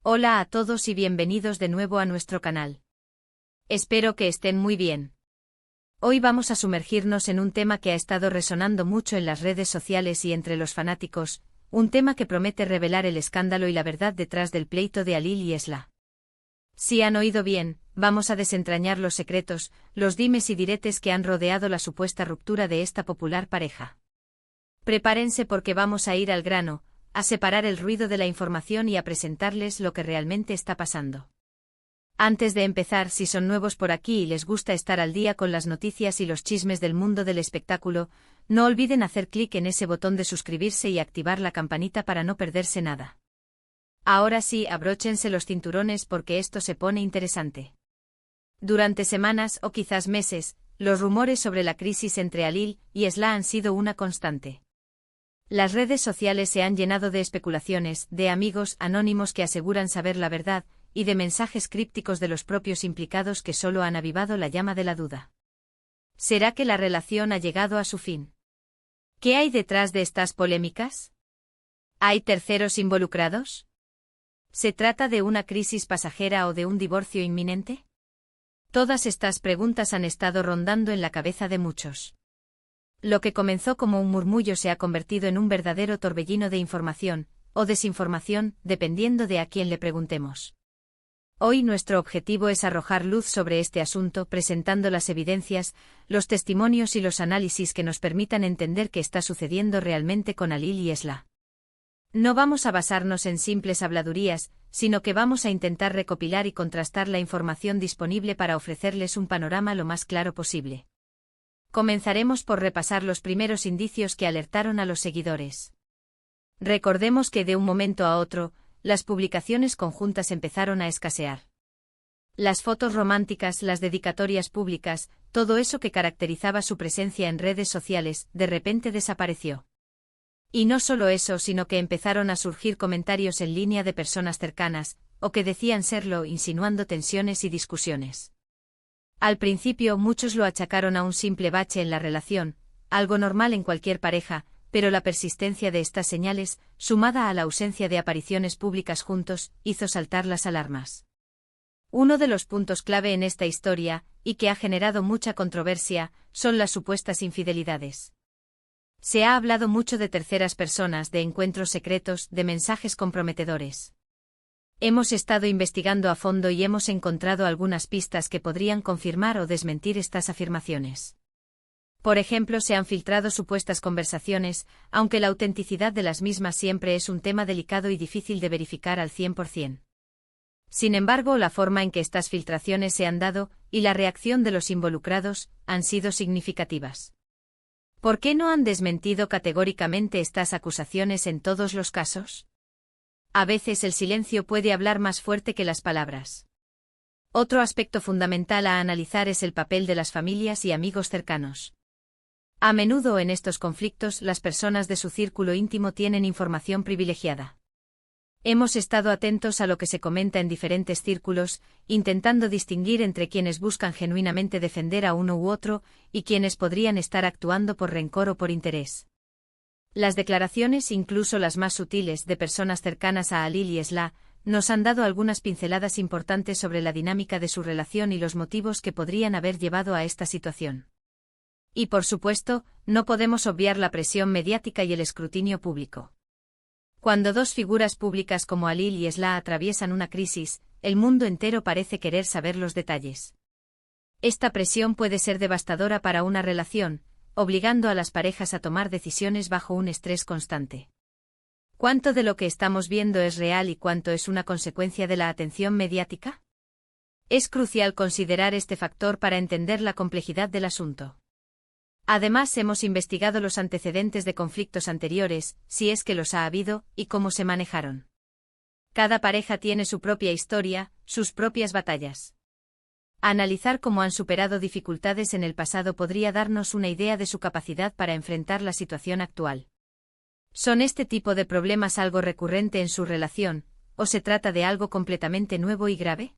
Hola a todos y bienvenidos de nuevo a nuestro canal. Espero que estén muy bien. Hoy vamos a sumergirnos en un tema que ha estado resonando mucho en las redes sociales y entre los fanáticos, un tema que promete revelar el escándalo y la verdad detrás del pleito de Halil y Esla. Si han oído bien, vamos a desentrañar los secretos, los dimes y diretes que han rodeado la supuesta ruptura de esta popular pareja. Prepárense porque vamos a ir al grano, a separar el ruido de la información y a presentarles lo que realmente está pasando. Antes de empezar, si son nuevos por aquí y les gusta estar al día con las noticias y los chismes del mundo del espectáculo, no olviden hacer clic en ese botón de suscribirse y activar la campanita para no perderse nada. Ahora sí, abróchense los cinturones porque esto se pone interesante. Durante semanas o quizás meses, los rumores sobre la crisis entre Halil y Esla han sido una constante. Las redes sociales se han llenado de especulaciones, de amigos anónimos que aseguran saber la verdad, y de mensajes crípticos de los propios implicados que solo han avivado la llama de la duda. ¿Será que la relación ha llegado a su fin? ¿Qué hay detrás de estas polémicas? ¿Hay terceros involucrados? ¿Se trata de una crisis pasajera o de un divorcio inminente? Todas estas preguntas han estado rondando en la cabeza de muchos. Lo que comenzó como un murmullo se ha convertido en un verdadero torbellino de información, o desinformación, dependiendo de a quién le preguntemos. Hoy nuestro objetivo es arrojar luz sobre este asunto, presentando las evidencias, los testimonios y los análisis que nos permitan entender qué está sucediendo realmente con Halil y Esla. No vamos a basarnos en simples habladurías, sino que vamos a intentar recopilar y contrastar la información disponible para ofrecerles un panorama lo más claro posible. Comenzaremos por repasar los primeros indicios que alertaron a los seguidores. Recordemos que de un momento a otro, las publicaciones conjuntas empezaron a escasear. Las fotos románticas, las dedicatorias públicas, todo eso que caracterizaba su presencia en redes sociales, de repente desapareció. Y no solo eso, sino que empezaron a surgir comentarios en línea de personas cercanas, o que decían serlo, insinuando tensiones y discusiones. Al principio muchos lo achacaron a un simple bache en la relación, algo normal en cualquier pareja, pero la persistencia de estas señales, sumada a la ausencia de apariciones públicas juntos, hizo saltar las alarmas. Uno de los puntos clave en esta historia, y que ha generado mucha controversia, son las supuestas infidelidades. Se ha hablado mucho de terceras personas, de encuentros secretos, de mensajes comprometedores. Hemos estado investigando a fondo y hemos encontrado algunas pistas que podrían confirmar o desmentir estas afirmaciones. Por ejemplo, se han filtrado supuestas conversaciones, aunque la autenticidad de las mismas siempre es un tema delicado y difícil de verificar al 100%. Sin embargo, la forma en que estas filtraciones se han dado, y la reacción de los involucrados, han sido significativas. ¿Por qué no han desmentido categóricamente estas acusaciones en todos los casos? A veces el silencio puede hablar más fuerte que las palabras. Otro aspecto fundamental a analizar es el papel de las familias y amigos cercanos. A menudo en estos conflictos las personas de su círculo íntimo tienen información privilegiada. Hemos estado atentos a lo que se comenta en diferentes círculos, intentando distinguir entre quienes buscan genuinamente defender a uno u otro, y quienes podrían estar actuando por rencor o por interés. Las declaraciones, incluso las más sutiles, de personas cercanas a Halil y Esla, nos han dado algunas pinceladas importantes sobre la dinámica de su relación y los motivos que podrían haber llevado a esta situación. Y por supuesto, no podemos obviar la presión mediática y el escrutinio público. Cuando dos figuras públicas como Halil y Esla atraviesan una crisis, el mundo entero parece querer saber los detalles. Esta presión puede ser devastadora para una relación, obligando a las parejas a tomar decisiones bajo un estrés constante. ¿Cuánto de lo que estamos viendo es real y cuánto es una consecuencia de la atención mediática? Es crucial considerar este factor para entender la complejidad del asunto. Además, hemos investigado los antecedentes de conflictos anteriores, si es que los ha habido, y cómo se manejaron. Cada pareja tiene su propia historia, sus propias batallas. Analizar cómo han superado dificultades en el pasado podría darnos una idea de su capacidad para enfrentar la situación actual. ¿Son este tipo de problemas algo recurrente en su relación, o se trata de algo completamente nuevo y grave?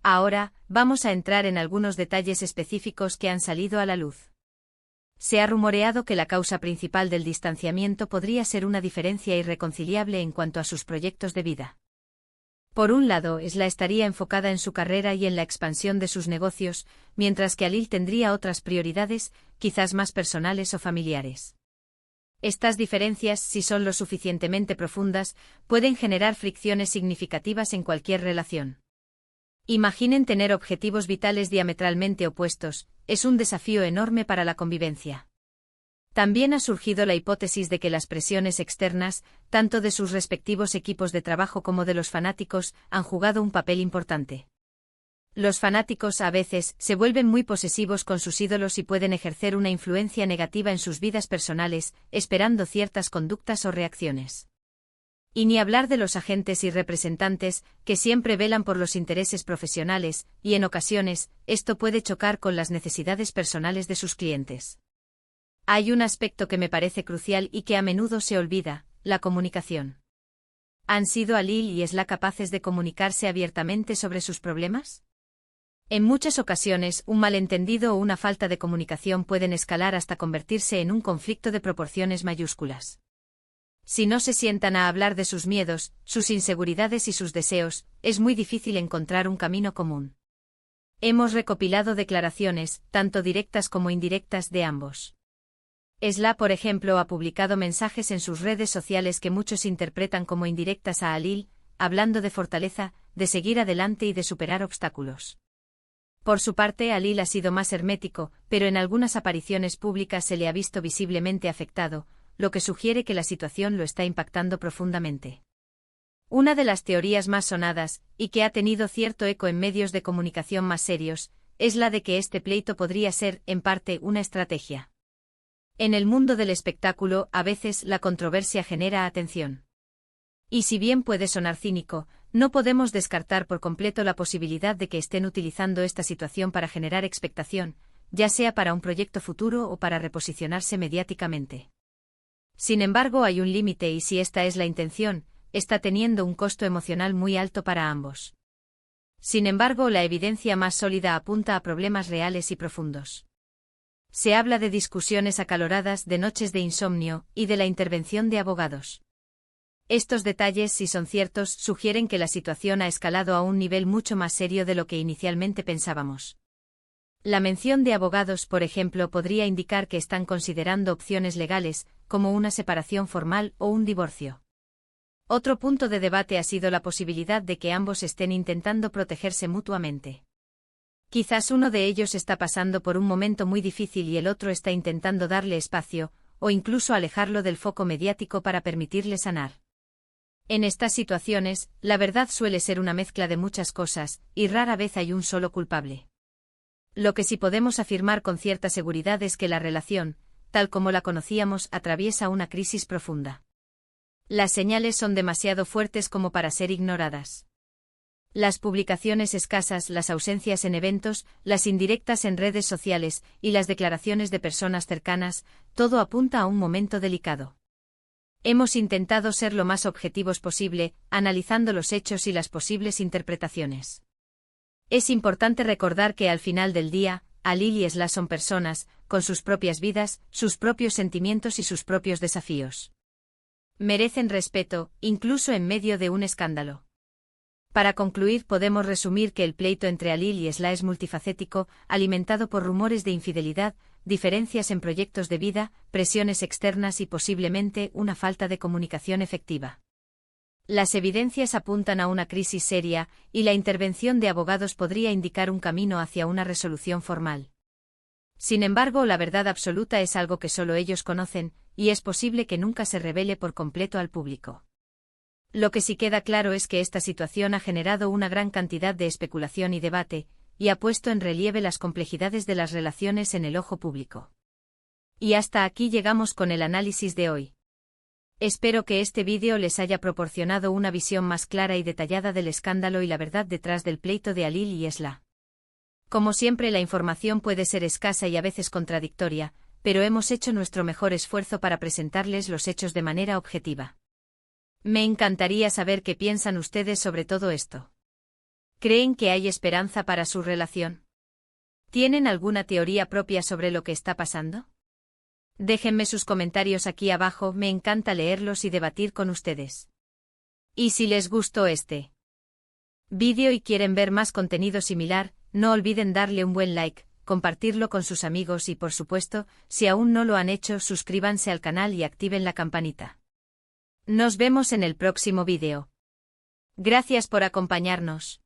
Ahora, vamos a entrar en algunos detalles específicos que han salido a la luz. Se ha rumoreado que la causa principal del distanciamiento podría ser una diferencia irreconciliable en cuanto a sus proyectos de vida. Por un lado, Esla estaría enfocada en su carrera y en la expansión de sus negocios, mientras que Alil tendría otras prioridades, quizás más personales o familiares. Estas diferencias, si son lo suficientemente profundas, pueden generar fricciones significativas en cualquier relación. Imaginen tener objetivos vitales diametralmente opuestos, es un desafío enorme para la convivencia. También ha surgido la hipótesis de que las presiones externas, tanto de sus respectivos equipos de trabajo como de los fanáticos, han jugado un papel importante. Los fanáticos a veces se vuelven muy posesivos con sus ídolos y pueden ejercer una influencia negativa en sus vidas personales, esperando ciertas conductas o reacciones. Y ni hablar de los agentes y representantes, que siempre velan por los intereses profesionales, y en ocasiones, esto puede chocar con las necesidades personales de sus clientes. Hay un aspecto que me parece crucial y que a menudo se olvida: la comunicación. ¿Han sido Alil y Esla capaces de comunicarse abiertamente sobre sus problemas? En muchas ocasiones, un malentendido o una falta de comunicación pueden escalar hasta convertirse en un conflicto de proporciones mayúsculas. Si no se sientan a hablar de sus miedos, sus inseguridades y sus deseos, es muy difícil encontrar un camino común. Hemos recopilado declaraciones, tanto directas como indirectas, de ambos. Esla, por ejemplo, ha publicado mensajes en sus redes sociales que muchos interpretan como indirectas a Alil, hablando de fortaleza, de seguir adelante y de superar obstáculos. Por su parte, Alil ha sido más hermético, pero en algunas apariciones públicas se le ha visto visiblemente afectado, lo que sugiere que la situación lo está impactando profundamente. Una de las teorías más sonadas, y que ha tenido cierto eco en medios de comunicación más serios, es la de que este pleito podría ser, en parte, una estrategia. En el mundo del espectáculo, a veces, la controversia genera atención. Y si bien puede sonar cínico, no podemos descartar por completo la posibilidad de que estén utilizando esta situación para generar expectación, ya sea para un proyecto futuro o para reposicionarse mediáticamente. Sin embargo, hay un límite y si esta es la intención, está teniendo un costo emocional muy alto para ambos. Sin embargo, la evidencia más sólida apunta a problemas reales y profundos. Se habla de discusiones acaloradas, de noches de insomnio, y de la intervención de abogados. Estos detalles, si son ciertos, sugieren que la situación ha escalado a un nivel mucho más serio de lo que inicialmente pensábamos. La mención de abogados, por ejemplo, podría indicar que están considerando opciones legales, como una separación formal o un divorcio. Otro punto de debate ha sido la posibilidad de que ambos estén intentando protegerse mutuamente. Quizás uno de ellos está pasando por un momento muy difícil y el otro está intentando darle espacio, o incluso alejarlo del foco mediático para permitirle sanar. En estas situaciones, la verdad suele ser una mezcla de muchas cosas, y rara vez hay un solo culpable. Lo que sí podemos afirmar con cierta seguridad es que la relación, tal como la conocíamos, atraviesa una crisis profunda. Las señales son demasiado fuertes como para ser ignoradas. Las publicaciones escasas, las ausencias en eventos, las indirectas en redes sociales y las declaraciones de personas cercanas, todo apunta a un momento delicado. Hemos intentado ser lo más objetivos posible, analizando los hechos y las posibles interpretaciones. Es importante recordar que al final del día, Alil y Esla son personas, con sus propias vidas, sus propios sentimientos y sus propios desafíos. Merecen respeto, incluso en medio de un escándalo. Para concluir, podemos resumir que el pleito entre Alil y Esla es multifacético, alimentado por rumores de infidelidad, diferencias en proyectos de vida, presiones externas y posiblemente una falta de comunicación efectiva. Las evidencias apuntan a una crisis seria, y la intervención de abogados podría indicar un camino hacia una resolución formal. Sin embargo, la verdad absoluta es algo que solo ellos conocen, y es posible que nunca se revele por completo al público. Lo que sí queda claro es que esta situación ha generado una gran cantidad de especulación y debate, y ha puesto en relieve las complejidades de las relaciones en el ojo público. Y hasta aquí llegamos con el análisis de hoy. Espero que este vídeo les haya proporcionado una visión más clara y detallada del escándalo y la verdad detrás del pleito de Alil y Esla. Como siempre, la información puede ser escasa y a veces contradictoria, pero hemos hecho nuestro mejor esfuerzo para presentarles los hechos de manera objetiva. Me encantaría saber qué piensan ustedes sobre todo esto. ¿Creen que hay esperanza para su relación? ¿Tienen alguna teoría propia sobre lo que está pasando? Déjenme sus comentarios aquí abajo, me encanta leerlos y debatir con ustedes. Y si les gustó este vídeo y quieren ver más contenido similar, no olviden darle un buen like, compartirlo con sus amigos y por supuesto, si aún no lo han hecho, suscríbanse al canal y activen la campanita. Nos vemos en el próximo vídeo. Gracias por acompañarnos.